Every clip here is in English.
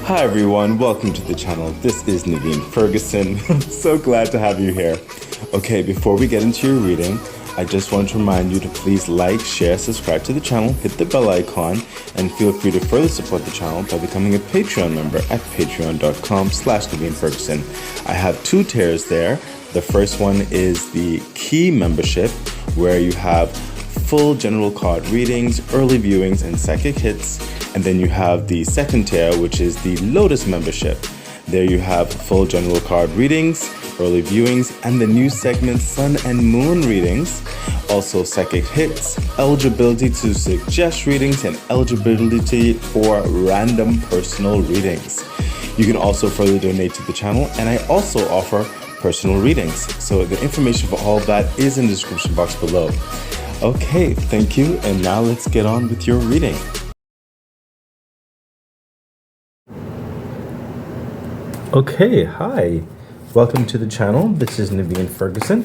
Hi everyone, welcome to the channel. This is Naveen Ferguson. I'm so glad to have you here. Okay, before we get into your reading, I just want to remind you to please like, share, subscribe to the channel, hit the bell icon, and feel free to further support the channel by becoming a Patreon member at patreon.com/Naveen Ferguson. I have two tiers there. The first one is the Key membership, where you have full general card readings, early viewings, and psychic hits. And then you have the second tier, which is the Lotus membership. There you have full general card readings, early viewings, and the new segment Sun and Moon readings. Also psychic hits, eligibility to suggest readings, and eligibility for random personal readings. You can also further donate to the channel, and I also offer personal readings. So the information for all of that is in the description box below. Okay, thank you, and now let's get on with your reading. Okay, hi. Welcome to the channel. This is Naveen Ferguson.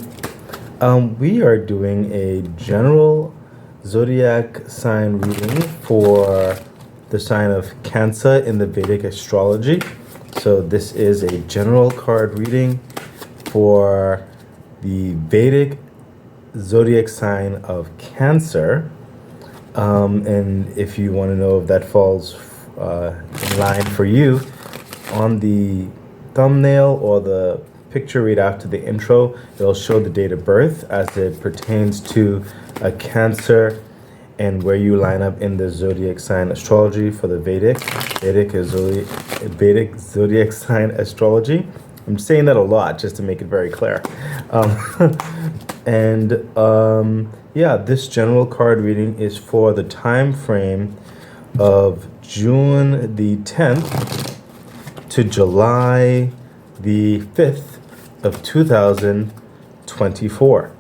We are doing a general zodiac sign reading for the sign of Cancer in the Vedic astrology. So this is a general card reading for the Vedic zodiac sign of Cancer. And if you want to know if that falls in line for you, on the thumbnail or the picture right after the intro, it'll show the date of birth as it pertains to a Cancer and where you line up in the zodiac sign astrology for the Vedic zodiac sign astrology. I'm saying that a lot just to make it very clear. Yeah, this general card reading is for the time frame of June the 10th to July the 5th of 2024.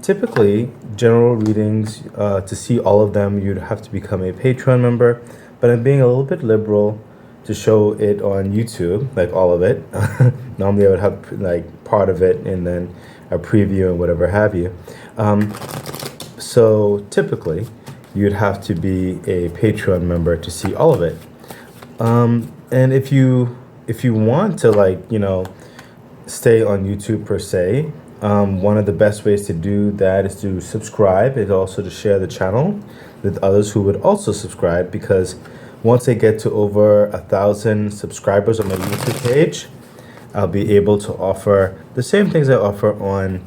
Typically, general readings, to see all of them, you'd have to become a Patreon member, but I'm being a little bit liberal to show it on YouTube, like all of it. Normally I would have like part of it and then a preview and whatever have you. So typically, you'd have to be a Patreon member to see all of it. And if you want to, like, you know, stay on YouTube per se, one of the best ways to do that is to subscribe and also to share the channel with others who would also subscribe, because once I get to over 1,000 subscribers on my YouTube page, I'll be able to offer the same things I offer on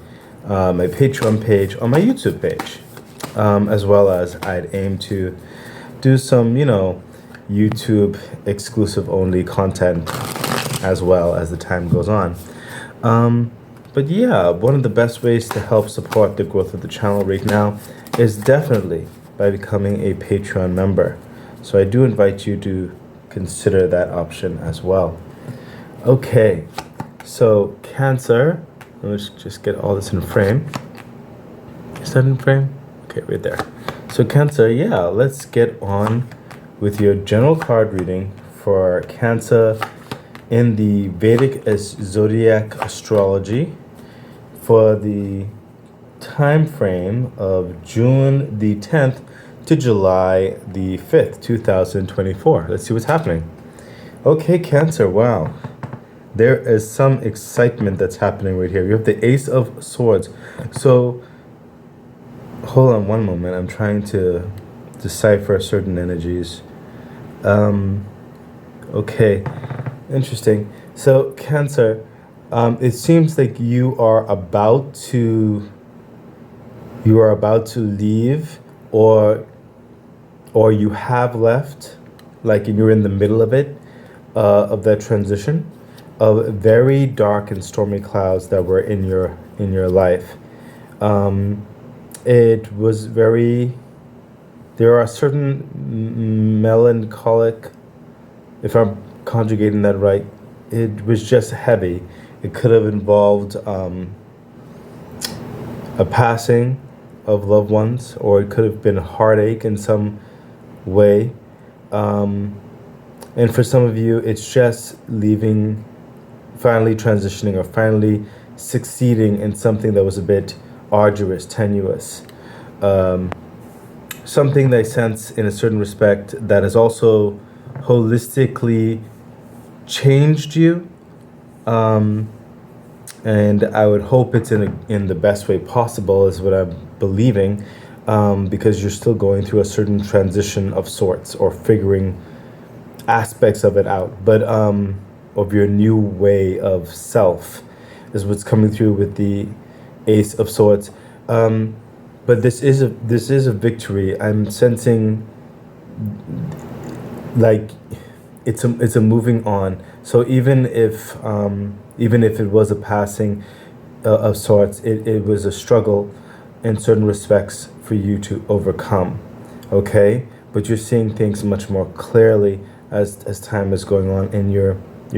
my Patreon page on my YouTube page, as well as I'd aim to do some, you know, YouTube exclusive only content as well as the time goes on. But yeah, one of the best ways to help support the growth of the channel right now is definitely by becoming a Patreon member. So I do invite you to consider that option as well. Okay, so Cancer, let's just get all this in frame. Is that in frame? Okay, right there. So Cancer, yeah, let's get on with your general card reading for Cancer in the Vedic zodiac astrology for the time frame of June the 10th to July the 5th, 2024. Let's see what's happening. Okay, Cancer, wow. There is some excitement that's happening right here. You have the Ace of Swords. So, hold on one moment. I'm trying to decipher certain energies. Okay, interesting. So Cancer, it seems like you are about to leave, or you have left, like you're in the middle of it, of that transition of very dark and stormy clouds that were in your life. It was very. There are certain melancholic, if I'm conjugating that right, it was just heavy. It could have involved a passing of loved ones, or it could have been heartache in some way. And for some of you, it's just leaving, finally transitioning, or finally succeeding in something that was a bit arduous, tenuous. Something that I sense in a certain respect that is also holistically changed you. And I would hope it's in the best way possible, is what I'm believing, because you're still going through a certain transition of sorts, or figuring aspects of it out, but of your new way of self is what's coming through with the Ace of Swords. But this is a victory. I'm sensing like it's a moving on. So even if it was a passing of sorts, it was a struggle in certain respects for you to overcome. Okay, but you're seeing things much more clearly as time is going on, and you're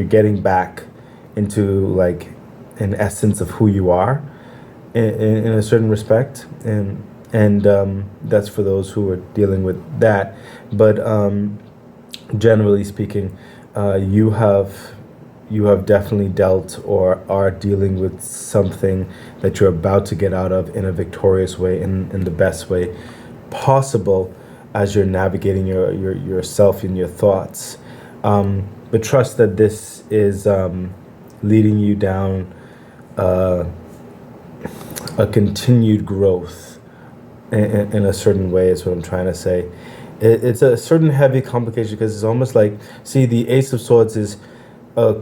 getting back into like an essence of who you are in a certain respect, and that's for those who are dealing with that. But generally speaking, you have definitely dealt or are dealing with something that you're about to get out of in a victorious way, in the best way possible, as you're navigating yourself and your thoughts. But trust that this is leading you down a continued growth in a certain way, is what I'm trying to say. It's a certain heavy complication, because it's almost like, see, the Ace of Swords is a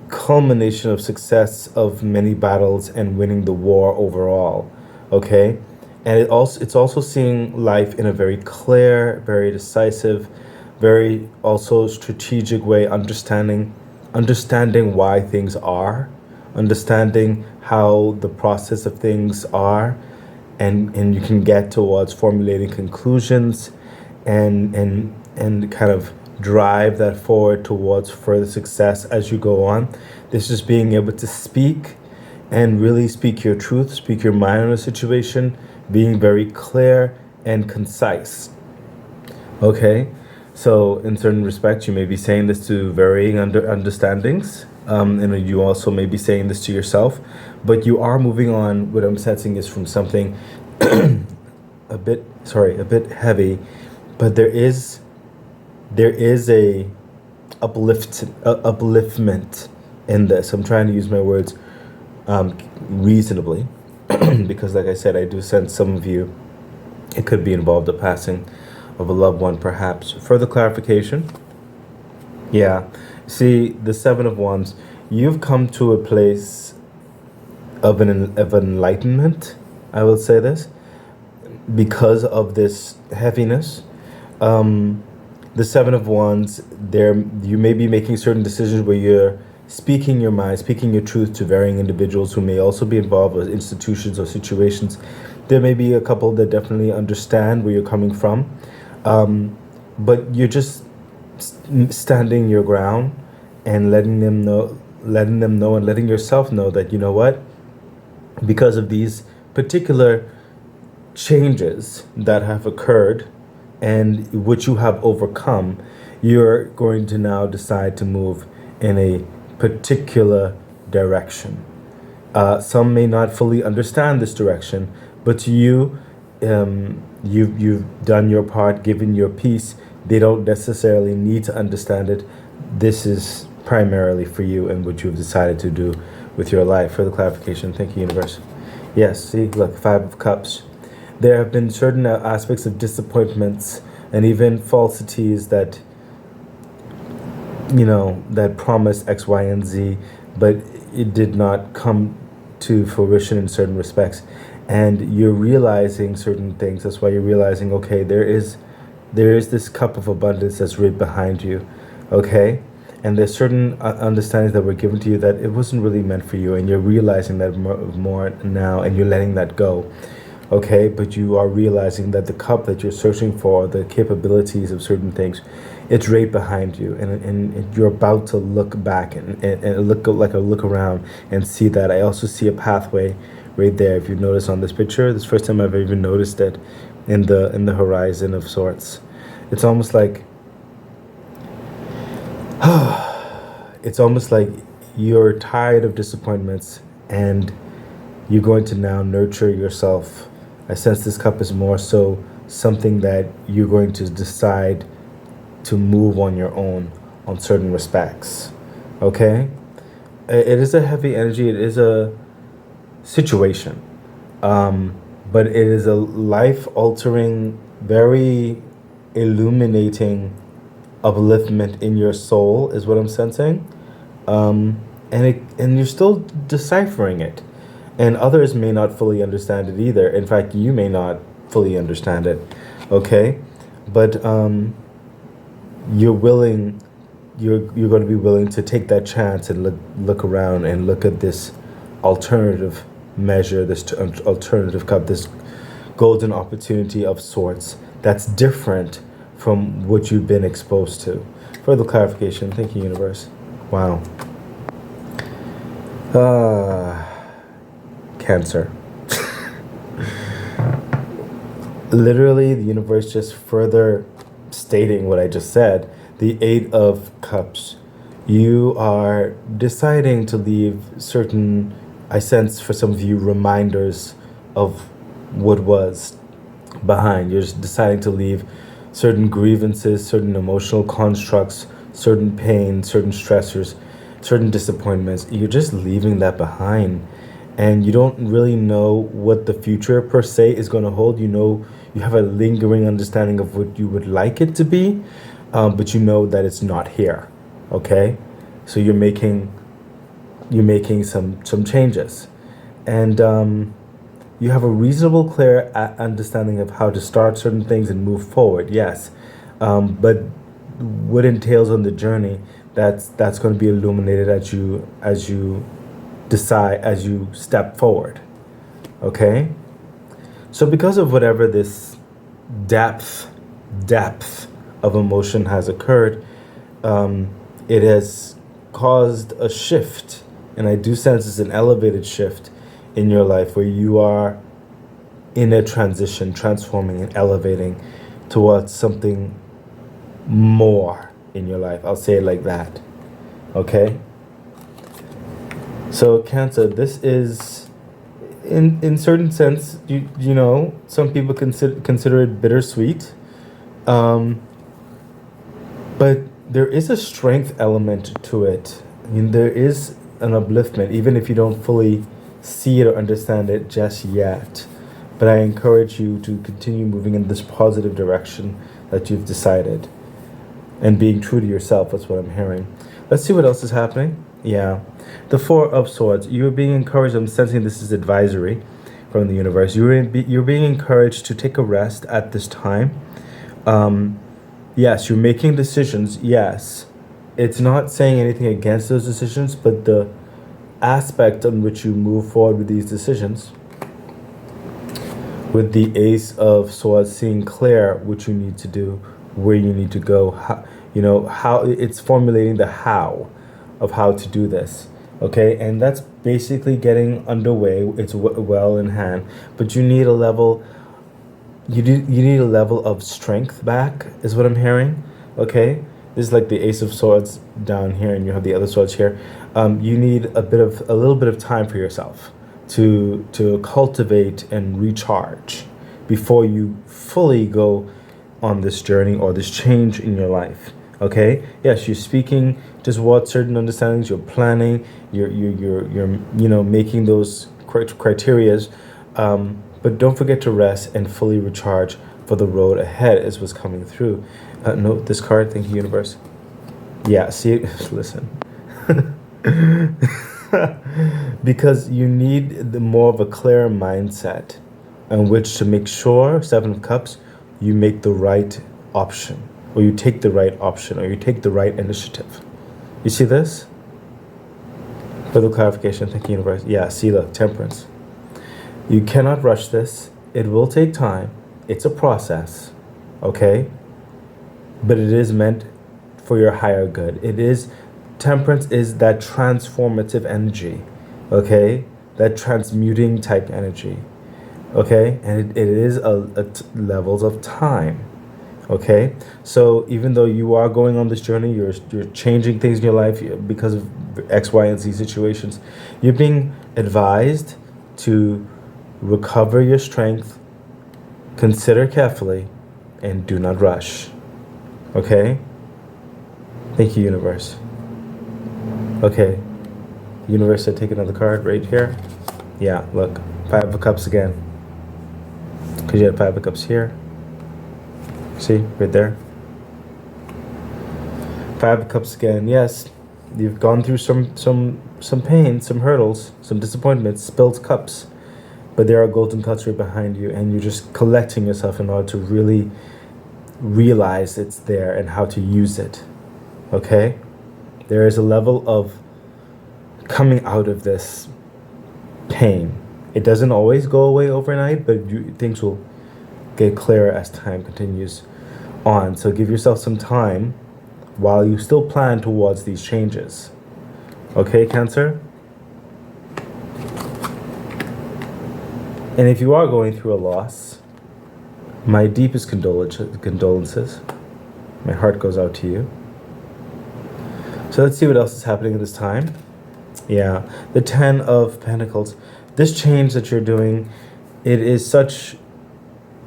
culmination of success of many battles and winning the war overall, okay? And it's also seeing life in a very clear, very decisive, very also strategic way, understanding why things are, understanding how the process of things are, and you can get towards formulating conclusions and kind of drive that forward towards further success as you go on. This is being able to speak and really speak your truth, speak your mind on a situation, being very clear and concise. Okay, so in certain respects, you may be saying this to varying understandings, and you also may be saying this to yourself, but you are moving on. What I'm sensing is from something a bit heavy, but there is a upliftment in this. I'm trying to use my words reasonably, because like I said, I do sense some of you, it could be involved a passing of a loved one, perhaps. Further clarification? Yeah. See, the Seven of Wands, you've come to a place of enlightenment, I will say this, because of this heaviness. The Seven of Wands, you may be making certain decisions where you're speaking your mind, speaking your truth to varying individuals who may also be involved with institutions or situations. There may be a couple that definitely understand where you're coming from, but you're just standing your ground and letting them know, and letting yourself know that, you know what, because of these particular changes that have occurred and which you have overcome, you're going to now decide to move in a particular direction. Some may not fully understand this direction, but to you, you've done your part, given your piece. They don't necessarily need to understand it. This is primarily for you and what you've decided to do with your life. Further clarification. Thank you, universe. Yes, see, look, Five of Cups. There have been certain aspects of disappointments and even falsities that, that promised X, Y, and Z, but it did not come to fruition in certain respects. And you're realizing certain things. That's why you're realizing, okay, there is this cup of abundance that's right behind you, okay? And there's certain understandings that were given to you that it wasn't really meant for you, and you're realizing that more now, and you're letting that go, okay? But you are realizing that the cup that you're searching for, the capabilities of certain things, it's right behind you, and you're about to look back and look around and see that. I also see a pathway right there. If you notice on this picture, this is the first time I've even noticed it in the horizon of sorts. It's almost like you're tired of disappointments and you're going to now nurture yourself. I sense this cup is more so something that you're going to decide to move on your own on certain respects. Okay? It is a heavy energy. It is a situation. But it is a life-altering, very illuminating upliftment in your soul, is what I'm sensing. And you're still deciphering it. And others may not fully understand it either. In fact, you may not fully understand it. Okay? But you're going to be willing to take that chance and look around and look at this alternative measure, this alternative cup, this golden opportunity of sorts that's different from what you've been exposed to. Further clarification. Thank you, universe. Wow. Cancer. Literally, the universe just further stating what I just said. The Eight of Cups. You are deciding to leave certain, I sense for some of you, reminders of what was behind. You're just deciding to leave certain grievances, certain emotional constructs, certain pain, certain stressors, certain disappointments. You're just leaving that behind. And you don't really know what the future per se is going to hold. You know, you have a lingering understanding of what you would like it to be, but you know that it's not here. Okay? So you're making some changes. And you have a reasonable, clear understanding of how to start certain things and move forward, yes. But what entails on the journey, that's going to be illuminated as you decide, as you step forward. Okay? So because of whatever this depth of emotion has occurred, it has caused a shift, and I do sense it's an elevated shift in your life where you are in a transition, transforming and elevating towards something more in your life. I'll say it like that. Okay? So Cancer, this is, in certain sense, you know, some people consider it bittersweet, but there is a strength element to it. I mean, there is an upliftment, even if you don't fully see it or understand it just yet. But I encourage you to continue moving in this positive direction that you've decided, and being true to yourself. That's what I'm hearing. Let's see what else is happening. Yeah. The Four of Swords. You're being encouraged. I'm sensing this is advisory from the universe. You're being encouraged to take a rest at this time. Yes, you're making decisions. Yes. It's not saying anything against those decisions, but the aspect on which you move forward with these decisions, with the Ace of Swords, seeing clear what you need to do, where you need to go, how it's formulating the how of how to do this. Okay, and that's basically getting underway. It's well in hand, but you need a level. You need a level of strength back, is what I'm hearing. Okay, this is like the Ace of Swords down here, and you have the other swords here. You need a little bit of time for yourself to cultivate and recharge before you fully go on this journey or this change in your life. Okay, yes, you're speaking towards certain understandings. You're planning. You're making those criterias. But don't forget to rest and fully recharge for the road ahead, is what's coming through. Note this card. Thank you, universe. Yeah, see, listen. Because you need more of a clear mindset in which to make sure, Seven of Cups, you make the right option, or you take the right option, or you take the right initiative. You see this? Further clarification. Thank you, universe. Yeah, see the Temperance. You cannot rush this. It will take time. It's a process, okay? But it is meant for your higher good. Temperance is that transformative energy, okay? That transmuting type energy, okay? And it is levels of time, okay? So even though you are going on this journey, you're changing things in your life because of X, Y, and Z situations, you're being advised to recover your strength, consider carefully, and do not rush. Okay? Thank you, universe. Okay. Universe said take another card right here. Yeah, look. 5 of Cups again. Because you had 5 of Cups here. See? Right there. 5 of Cups again. Yes. You've gone through some pain, some hurdles, some disappointments, spilled cups. But there are golden cups right behind you, and you're just collecting yourself in order to really realize it's there and how to use it. Okay? There is a level of coming out of this pain. It doesn't always go away overnight, but things will get clearer as time continues on. So give yourself some time while you still plan towards these changes. Okay, Cancer? And if you are going through a loss, my deepest condolences. My heart goes out to you. So let's see what else is happening at this time. Yeah, the 10 of Pentacles. This change that you're doing, it is such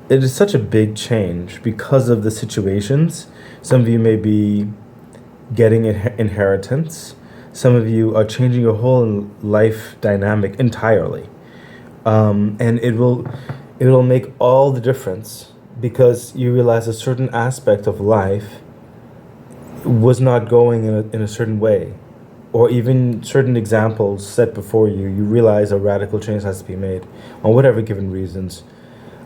a big change because of the situations. Some of you may be getting inheritance. Some of you are changing your whole life dynamic entirely. And it will make all the difference because you realize a certain aspect of life was not going in a certain way, or even certain examples set before you. You realize a radical change has to be made on whatever given reasons.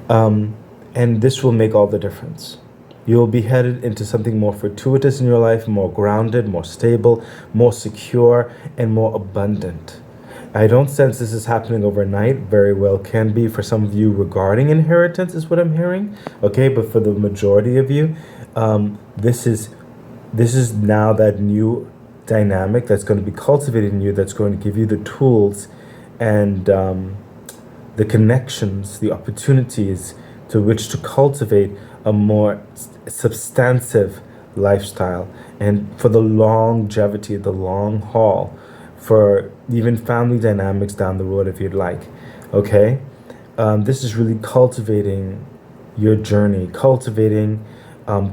And this will make all the difference. You'll be headed into something more fortuitous in your life, more grounded, more stable, more secure, and more abundant. I don't sense this is happening overnight. Very well can be for some of you regarding inheritance is what I'm hearing. Okay, but for the majority of you, this is now that new dynamic that's going to be cultivated in you, that's going to give you the tools and the connections, the opportunities to which to cultivate a more substantive lifestyle, and for the longevity, the long haul, for even family dynamics down the road if you'd like. Okay, this is really cultivating your journey, cultivating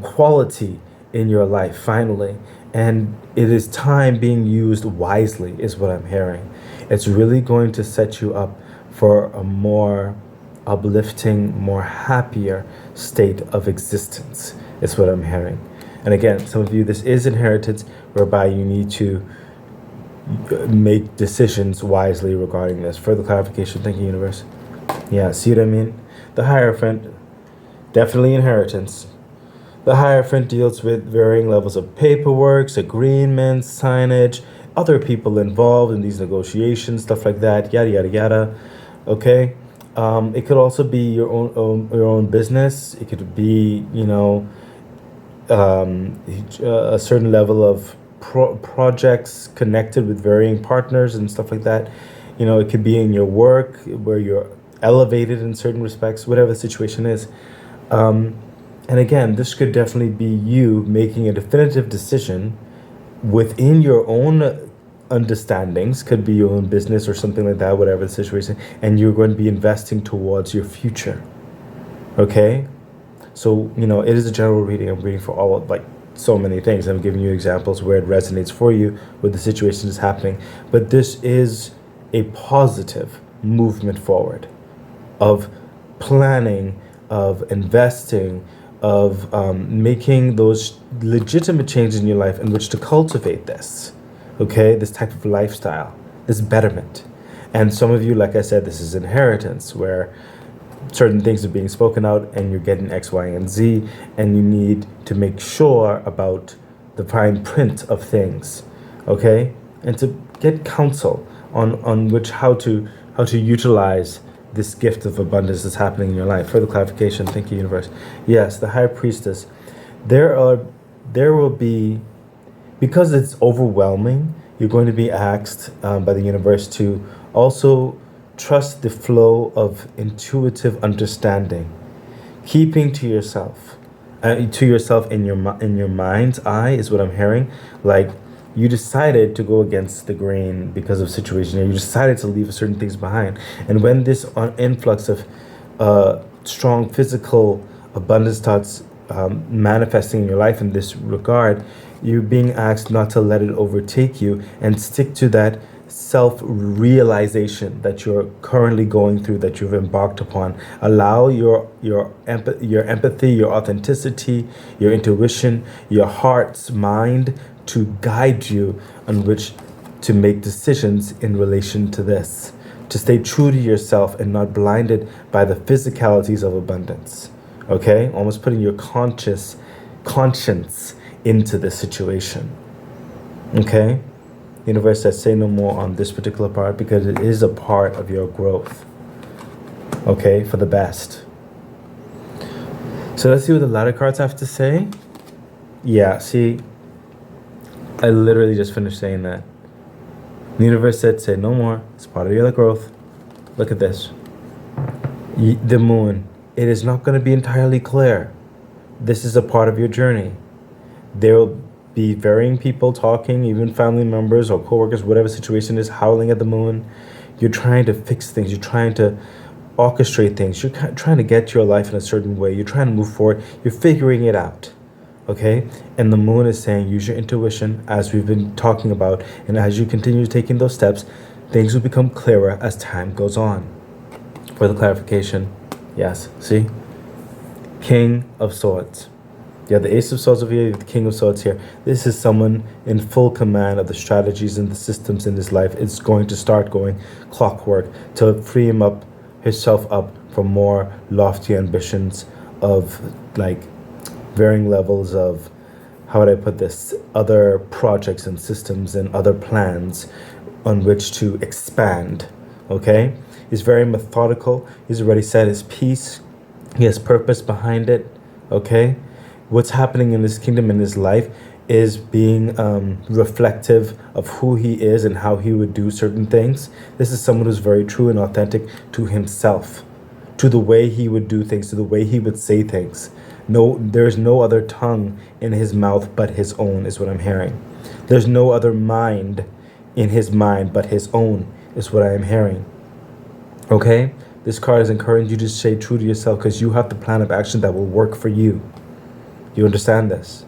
quality in your life finally, and it is time being used wisely is what I'm hearing. It's really going to set you up for a more uplifting, more happier state of existence is what I'm hearing. And again, some of you, this is inheritance whereby you need to make decisions wisely regarding this. Further clarification, thank you, universe. Yeah, see what I mean? The Hierophant, definitely inheritance. The Hierophant deals with varying levels of paperwork, agreements, signage, other people involved in these negotiations, stuff like that, yada, yada, yada. Okay? It could also be your own business. It could be, a certain level of projects connected with varying partners and stuff like that. It could be in your work where you're elevated in certain respects, whatever the situation is. And again, this could definitely be you making a definitive decision within your own understandings, could be your own business or something like that, whatever the situation, and you're going to be investing towards your future. Okay? So, it is a general reading. I'm reading for all of, so many things. I'm giving you examples where it resonates for you with the situation that's happening. But this is a positive movement forward of planning, of investing, of making those legitimate changes in your life in which to cultivate this, okay? This type of lifestyle, this betterment. And some of you, like I said, this is inheritance where certain things are being spoken out and you're getting X, Y, and Z, and you need to make sure about the fine print of things, okay? And to get counsel on how to utilize this gift of abundance that's happening in your life. Further clarification, thank you, universe. Yes, the High Priestess. There will be, because it's overwhelming, you're going to be asked by the universe to also trust the flow of intuitive understanding, keeping to yourself in your mind's eye is what I'm hearing. Like, you decided to go against the grain because of situation. You decided to leave certain things behind. And when this influx of strong physical abundance starts manifesting in your life in this regard, You're being asked not to let it overtake you and stick to that self-realization that you're currently going through, that you've embarked upon. Allow your empathy, your authenticity, your intuition, your heart's mind to guide you on which to make decisions in relation to this. To stay true to yourself and not blinded by the physicalities of abundance. Okay? Almost putting your conscience into this situation. Okay? The universe says say no more on this particular part because it is a part of your growth. Okay? For the best. So let's see what the ladder cards have to say. Yeah, see, I literally just finished saying that. The universe said say no more. It's part of your growth. Look at this. The moon. It is not going to be entirely clear. This is a part of your journey. There will be varying people talking, even family members or coworkers, whatever situation is, howling at the moon. You're trying to fix things. You're trying to orchestrate things. You're trying to get your life in a certain way. You're trying to move forward. You're figuring it out. Okay? And the moon is saying use your intuition, as we've been talking about. And as you continue taking those steps, things will become clearer as time goes on. For the clarification, yes, see? King of Swords. You have the Ace of Swords over here, you have the King of Swords here. This is someone in full command of the strategies and the systems in his life. It's going to start going clockwork to free himself up for more lofty ambitions of like varying levels of, how would I put this, other projects and systems and other plans on which to expand. Okay? He's very methodical. He's already set his piece. He has purpose behind it. Okay? What's happening in this kingdom, in his life, is being reflective of who he is and how he would do certain things. This is someone who's very true and authentic to himself, to the way he would do things, to the way he would say things. No, there's no other tongue in his mouth but his own, is what I'm hearing. There's no other mind in his mind but his own, is what I am hearing. Okay? This card is encouraging you to stay true to yourself because you have the plan of action that will work for you. You understand this?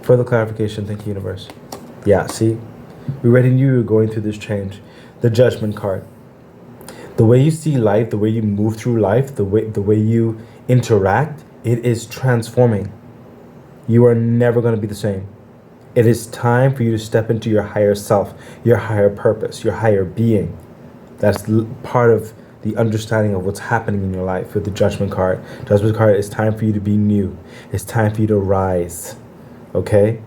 Further clarification, thank you, universe. Yeah, see? We already knew you were going through this change. The Judgment card. The way you see life, the way you move through life, the way you interact, it is transforming. You are never going to be the same. It is time for you to step into your higher self, your higher purpose, your higher being. That's part of the understanding of what's happening in your life with the Judgment card. Judgment card, it's time for you to be new. It's time for you to rise. Okay?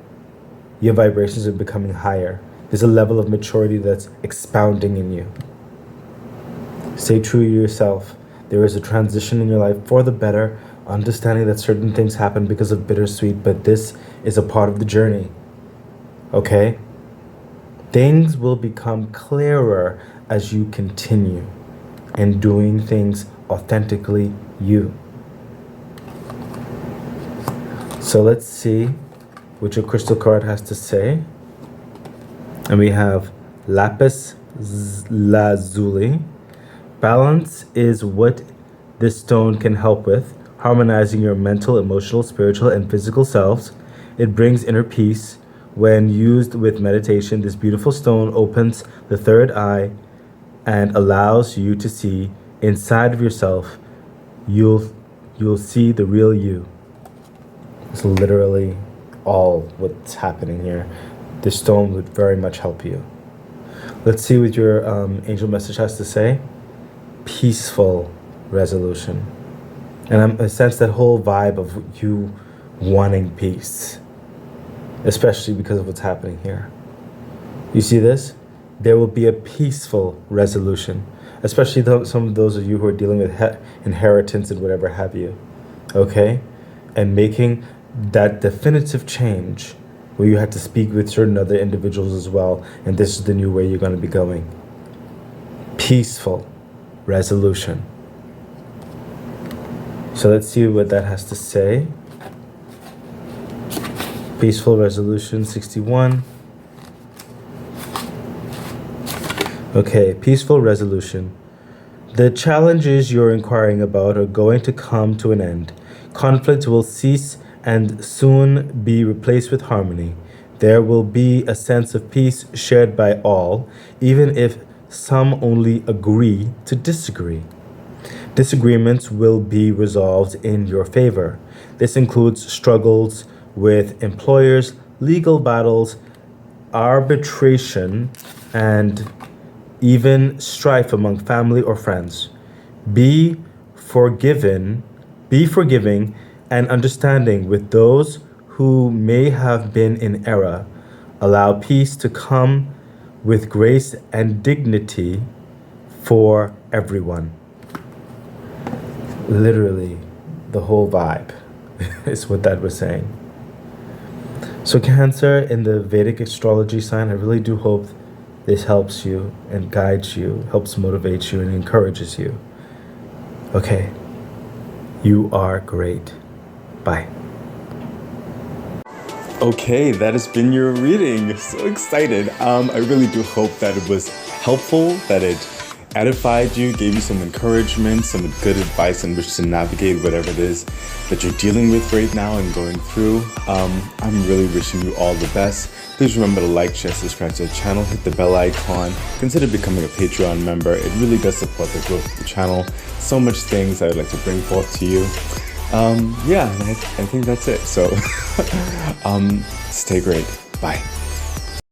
Your vibrations are becoming higher. There's a level of maturity that's expounding in you. Stay true to yourself. There is a transition in your life for the better, understanding that certain things happen because of bittersweet, but this is a part of the journey. Okay? Things will become clearer as you continue and doing things authentically you. So let's see what your crystal card has to say. And we have Lapis Lazuli. Balance is what this stone can help with, harmonizing your mental, emotional, spiritual, and physical selves. It brings inner peace. When used with meditation, this beautiful stone opens the third eye and allows you to see inside of yourself. You'll see the real you. It's literally all what's happening here. This stone would very much help you. Let's see what your angel message has to say. Peaceful resolution. And I sense that whole vibe of you wanting peace, especially because of what's happening here. You see this? There will be a peaceful resolution, especially some of those of you who are dealing with inheritance and whatever have you. Okay? And making that definitive change where you have to speak with certain other individuals as well, and this is the new way you're going to be going. Peaceful resolution. So let's see what that has to say. Peaceful resolution 61. Okay, peaceful resolution. The challenges you're inquiring about are going to come to an end. Conflict will cease and soon be replaced with harmony. There will be a sense of peace shared by all, even if some only agree to disagree. Disagreements will be resolved in your favor. This includes struggles with employers, legal battles, arbitration, and even strife among family or friends. Be forgiven, be forgiving and understanding with those who may have been in error. Allow peace to come with grace and dignity for everyone. Literally, the whole vibe is what that was saying. So Cancer, in the Vedic astrology sign, I really do hope this helps you and guides you, helps motivate you and encourages you. Okay, you are great. Bye. Okay, that has been your reading. So excited. I really do hope that it was helpful, that it edified you, gave you some encouragement, some good advice on which to navigate whatever it is that you're dealing with right now and going through. I'm really wishing you all the best. Please remember to like, share, subscribe to the channel, hit the bell icon, consider becoming a Patreon member. It really does support the growth of the channel. So much things I would like to bring forth to you. Yeah, I think that's it. So stay great. Bye.